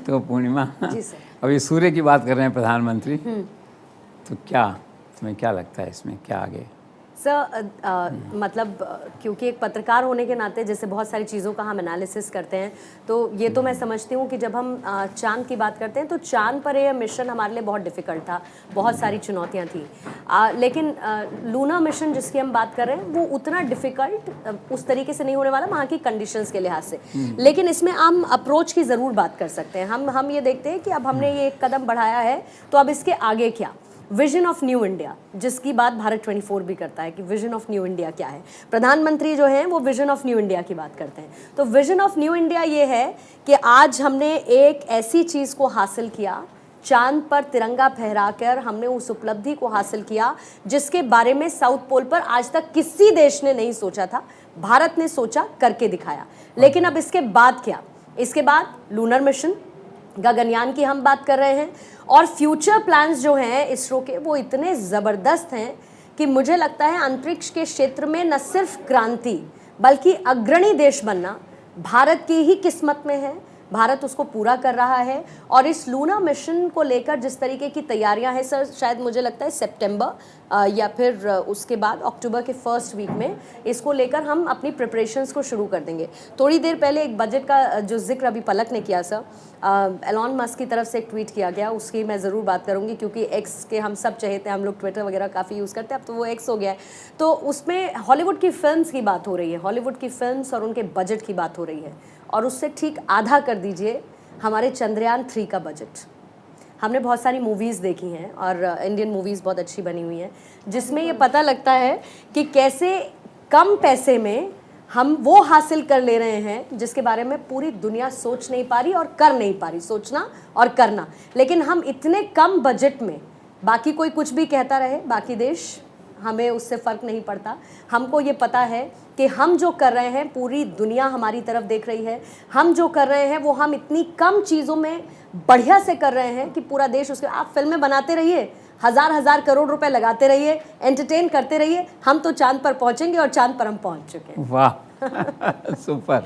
तो पूर्णिमा, जी सर। अभी सूर्य की बात कर रहे हैं प्रधानमंत्री, तो क्या तुम्हें क्या लगता है इसमें क्या आगे? सर मतलब क्योंकि एक पत्रकार होने के नाते जैसे बहुत सारी चीज़ों का हम एनालिसिस करते हैं, तो ये तो मैं समझती हूँ कि जब हम चांद की बात करते हैं तो चांद पर यह मिशन हमारे लिए बहुत डिफ़िकल्ट था, बहुत सारी चुनौतियाँ थी। लेकिन लूना मिशन जिसकी हम बात कर रहे हैं वो उतना डिफ़िकल्ट उस तरीके से नहीं होने वाला वहाँ की कंडीशंस के लिहाज से। लेकिन इसमें हम अप्रोच की ज़रूर बात कर सकते हैं। हम ये देखते हैं कि अब हमने ये एक कदम बढ़ाया है, तो अब इसके आगे क्या? विजन ऑफ न्यू इंडिया, जिसकी बात भारत 24 भी करता है कि विजन ऑफ न्यू इंडिया क्या है। प्रधानमंत्री जो हैं वो विजन ऑफ न्यू इंडिया की बात करते हैं। तो विजन ऑफ न्यू इंडिया ये है कि आज हमने एक ऐसी चीज़ को हासिल किया, चांद पर तिरंगा फहराकर हमने उस उपलब्धि को हासिल किया जिसके बारे में साउथ पोल पर आज तक किसी देश ने नहीं सोचा था। भारत ने सोचा, करके दिखाया। लेकिन अब इसके बाद क्या? इसके बाद लूनर मिशन, गगनयान की हम बात कर रहे हैं, और फ्यूचर प्लान्स जो हैं इसरो के वो इतने ज़बरदस्त हैं कि मुझे लगता है अंतरिक्ष के क्षेत्र में न सिर्फ क्रांति बल्कि अग्रणी देश बनना भारत की ही किस्मत में है। भारत उसको पूरा कर रहा है, और इस लूना मिशन को लेकर जिस तरीके की तैयारियां हैं सर, शायद मुझे लगता है सितंबर या फिर उसके बाद अक्टूबर के फर्स्ट वीक में इसको लेकर हम अपनी प्रिपरेशंस को शुरू कर देंगे। थोड़ी देर पहले एक बजट का जो जिक्र अभी पलक ने किया सर, एलॉन मस्क की तरफ से एक ट्वीट किया गया, उसकी मैं ज़रूर बात करूँगी क्योंकि एक्स के हम सब चहेते हैं, हम लोग ट्विटर वगैरह काफ़ी यूज़ करते हैं, अब तो वो एक्स हो गया है। तो उसमें हॉलीवुड की फिल्म्स की बात हो रही है, हॉलीवुड की फिल्म्स और उनके बजट की बात हो रही है, और उससे ठीक आधा कर दीजिए हमारे चंद्रयान 3 का बजट। हमने बहुत सारी मूवीज़ देखी हैं और इंडियन मूवीज़ बहुत अच्छी बनी हुई हैं जिसमें ये पता लगता है कि कैसे कम पैसे में हम वो हासिल कर ले रहे हैं जिसके बारे में पूरी दुनिया सोच नहीं पा रही और कर नहीं पा रही, सोचना और करना। लेकिन हम इतने कम बजट में, बाकी कोई कुछ भी कहता रहे, बाकी देश, हमें उससे फ़र्क नहीं पड़ता। हमको ये पता है कि हम जो कर रहे हैं पूरी दुनिया हमारी तरफ देख रही है। हम जो कर रहे हैं वो हम इतनी कम चीज़ों में बढ़िया से कर रहे हैं कि पूरा देश उसके, आप फिल्में बनाते रहिए, हजार करोड़ रुपए लगाते रहिए, एंटरटेन करते रहिए, हम तो चांद पर पहुंचेंगे और चांद पर हम पहुंच चुके हैं। वाह सुपर।